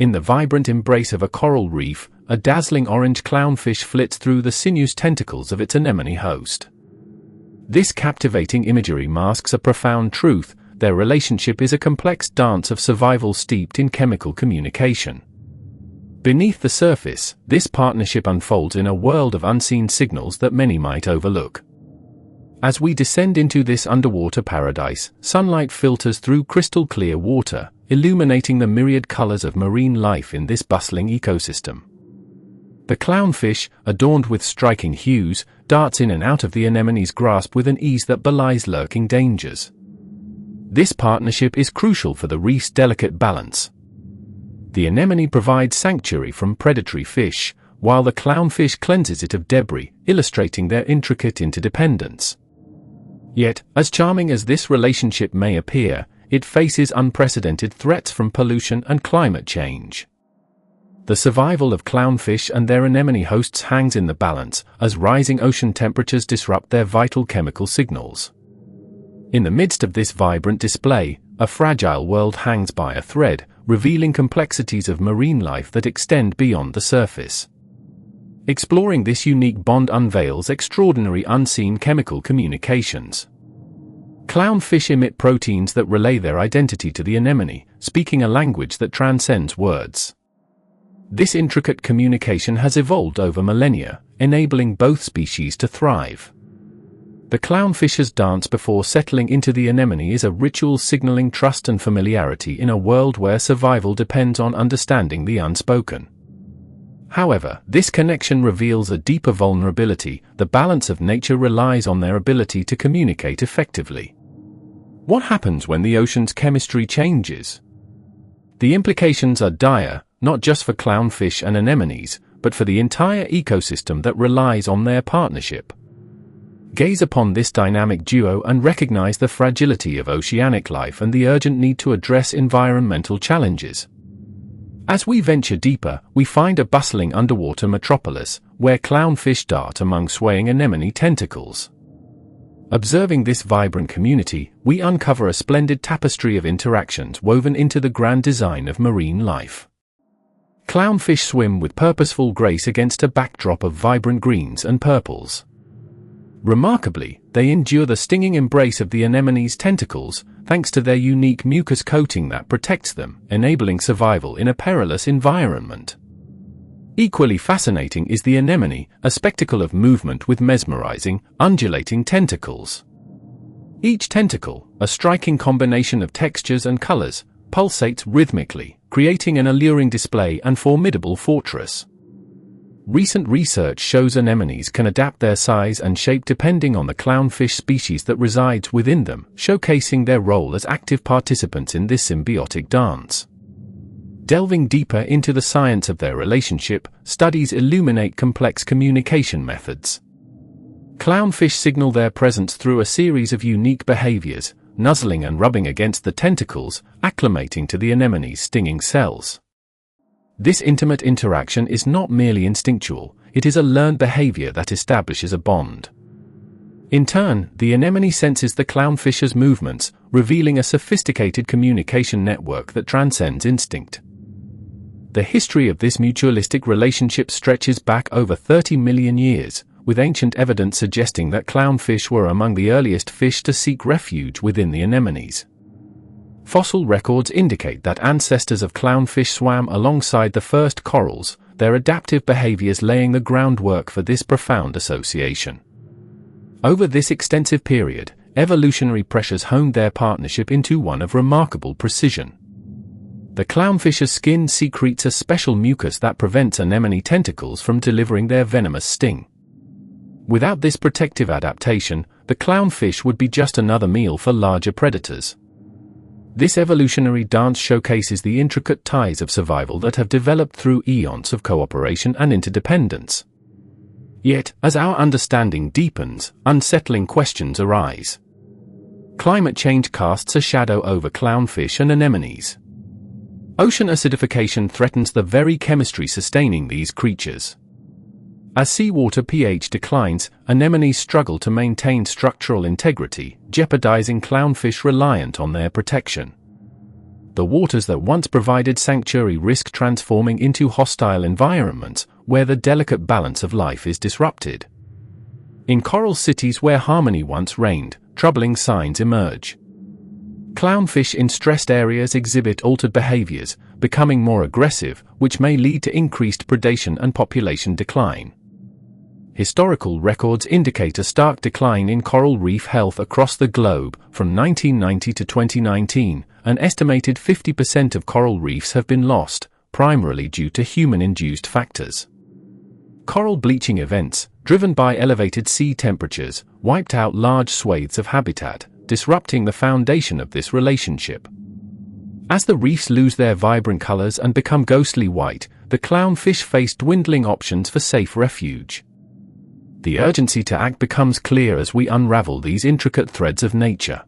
In the vibrant embrace of a coral reef, a dazzling orange clownfish flits through the sinuous tentacles of its anemone host. This captivating imagery masks a profound truth: their relationship is a complex dance of survival steeped in chemical communication. Beneath the surface, this partnership unfolds in a world of unseen signals that many might overlook. As we descend into this underwater paradise, sunlight filters through crystal clear water, illuminating the myriad colors of marine life in this bustling ecosystem. The clownfish, adorned with striking hues, darts in and out of the anemone's grasp with an ease that belies lurking dangers. This partnership is crucial for the reef's delicate balance. The anemone provides sanctuary from predatory fish, while the clownfish cleanses it of debris, illustrating their intricate interdependence. Yet, as charming as this relationship may appear, it faces unprecedented threats from pollution and climate change. The survival of clownfish and their anemone hosts hangs in the balance, as rising ocean temperatures disrupt their vital chemical signals. In the midst of this vibrant display, a fragile world hangs by a thread, revealing complexities of marine life that extend beyond the surface. Exploring this unique bond unveils extraordinary unseen chemical communications. Clownfish emit proteins that relay their identity to the anemone, speaking a language that transcends words. This intricate communication has evolved over millennia, enabling both species to thrive. The clownfish's dance before settling into the anemone is a ritual signaling trust and familiarity in a world where survival depends on understanding the unspoken. However, this connection reveals a deeper vulnerability: the balance of nature relies on their ability to communicate effectively. What happens when the ocean's chemistry changes? The implications are dire, not just for clownfish and anemones, but for the entire ecosystem that relies on their partnership. Gaze upon this dynamic duo and recognize the fragility of oceanic life and the urgent need to address environmental challenges. As we venture deeper, we find a bustling underwater metropolis, where clownfish dart among swaying anemone tentacles. Observing this vibrant community, we uncover a splendid tapestry of interactions woven into the grand design of marine life. Clownfish swim with purposeful grace against a backdrop of vibrant greens and purples. Remarkably, they endure the stinging embrace of the anemone's tentacles, thanks to their unique mucus coating that protects them, enabling survival in a perilous environment. Equally fascinating is the anemone, a spectacle of movement with mesmerizing, undulating tentacles. Each tentacle, a striking combination of textures and colors, pulsates rhythmically, creating an alluring display and formidable fortress. Recent research shows anemones can adapt their size and shape depending on the clownfish species that resides within them, showcasing their role as active participants in this symbiotic dance. Delving deeper into the science of their relationship, studies illuminate complex communication methods. Clownfish signal their presence through a series of unique behaviors, nuzzling and rubbing against the tentacles, acclimating to the anemone's stinging cells. This intimate interaction is not merely instinctual, it is a learned behavior that establishes a bond. In turn, the anemone senses the clownfish's movements, revealing a sophisticated communication network that transcends instinct. The history of this mutualistic relationship stretches back over 30 million years, with ancient evidence suggesting that clownfish were among the earliest fish to seek refuge within the anemones. Fossil records indicate that ancestors of clownfish swam alongside the first corals, their adaptive behaviors laying the groundwork for this profound association. Over this extensive period, evolutionary pressures honed their partnership into one of remarkable precision. The clownfish's skin secretes a special mucus that prevents anemone tentacles from delivering their venomous sting. Without this protective adaptation, the clownfish would be just another meal for larger predators. This evolutionary dance showcases the intricate ties of survival that have developed through eons of cooperation and interdependence. Yet, as our understanding deepens, unsettling questions arise. Climate change casts a shadow over clownfish and anemones. Ocean acidification threatens the very chemistry sustaining these creatures. As seawater pH declines, anemones struggle to maintain structural integrity, jeopardizing clownfish reliant on their protection. The waters that once provided sanctuary risk transforming into hostile environments where the delicate balance of life is disrupted. In coral cities where harmony once reigned, troubling signs emerge. Clownfish in stressed areas exhibit altered behaviors, becoming more aggressive, which may lead to increased predation and population decline. Historical records indicate a stark decline in coral reef health across the globe. From 1990 to 2019, an estimated 50% of coral reefs have been lost, primarily due to human-induced factors. Coral bleaching events, driven by elevated sea temperatures, wiped out large swathes of habitat, disrupting the foundation of this relationship. As the reefs lose their vibrant colors and become ghostly white, the clownfish face dwindling options for safe refuge. The urgency to act becomes clear as we unravel these intricate threads of nature.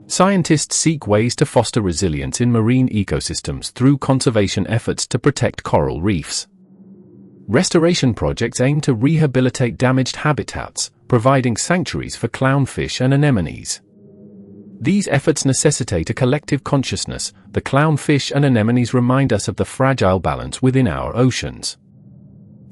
Scientists seek ways to foster resilience in marine ecosystems through conservation efforts to protect coral reefs. Restoration projects aim to rehabilitate damaged habitats, providing sanctuaries for clownfish and anemones. These efforts necessitate a collective consciousness. The clownfish and anemones remind us of the fragile balance within our oceans.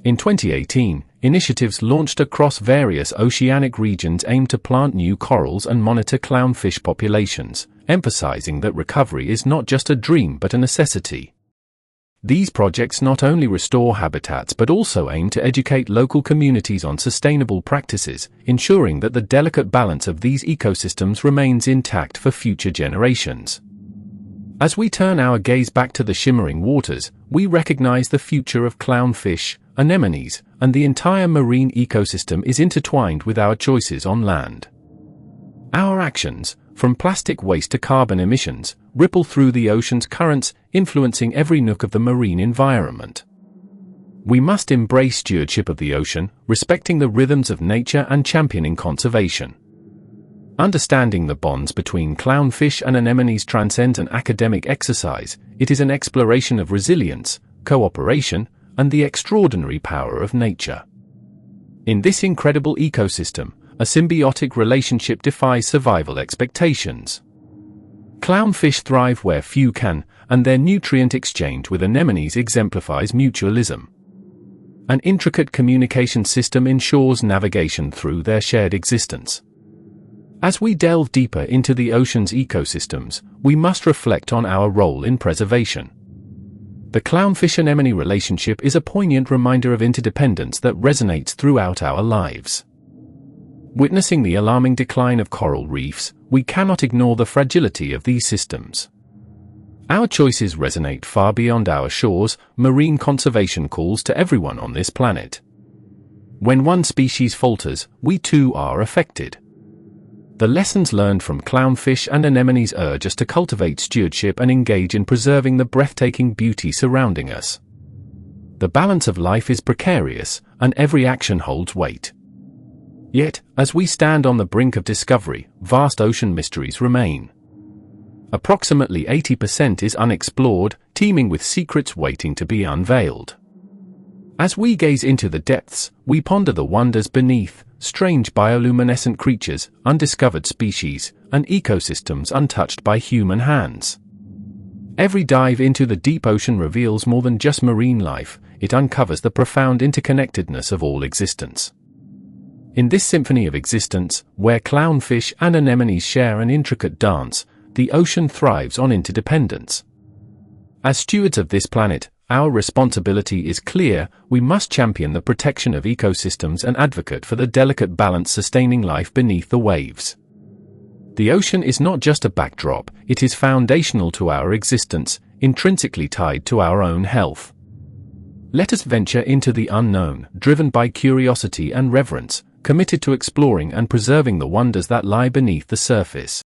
In 2018, initiatives launched across various oceanic regions aim to plant new corals and monitor clownfish populations, emphasizing that recovery is not just a dream but a necessity. These projects not only restore habitats but also aim to educate local communities on sustainable practices, ensuring that the delicate balance of these ecosystems remains intact for future generations. As we turn our gaze back to the shimmering waters, we recognize the future of clownfish, anemones, and the entire marine ecosystem is intertwined with our choices on land. Our actions, from plastic waste to carbon emissions, ripple through the ocean's currents, influencing every nook of the marine environment. We must embrace stewardship of the ocean, respecting the rhythms of nature and championing conservation. Understanding the bonds between clownfish and anemones transcends an academic exercise. It is an exploration of resilience, cooperation, and the extraordinary power of nature. In this incredible ecosystem, a symbiotic relationship defies survival expectations. Clownfish thrive where few can, and their nutrient exchange with anemones exemplifies mutualism. An intricate communication system ensures navigation through their shared existence. As we delve deeper into the ocean's ecosystems, we must reflect on our role in preservation. The clownfish-anemone relationship is a poignant reminder of interdependence that resonates throughout our lives. Witnessing the alarming decline of coral reefs, we cannot ignore the fragility of these systems. Our choices resonate far beyond our shores. Marine conservation calls to everyone on this planet. When one species falters, we too are affected. The lessons learned from clownfish and anemones urge us to cultivate stewardship and engage in preserving the breathtaking beauty surrounding us. The balance of life is precarious, and every action holds weight. Yet, as we stand on the brink of discovery, vast ocean mysteries remain. Approximately 80% is unexplored, teeming with secrets waiting to be unveiled. As we gaze into the depths, we ponder the wonders beneath, strange bioluminescent creatures, undiscovered species, and ecosystems untouched by human hands. Every dive into the deep ocean reveals more than just marine life. It uncovers the profound interconnectedness of all existence. In this symphony of existence, where clownfish and anemones share an intricate dance, the ocean thrives on interdependence. As stewards of this planet, our responsibility is clear. We must champion the protection of ecosystems and advocate for the delicate balance sustaining life beneath the waves. The ocean is not just a backdrop, it is foundational to our existence, intrinsically tied to our own health. Let us venture into the unknown, driven by curiosity and reverence, committed to exploring and preserving the wonders that lie beneath the surface.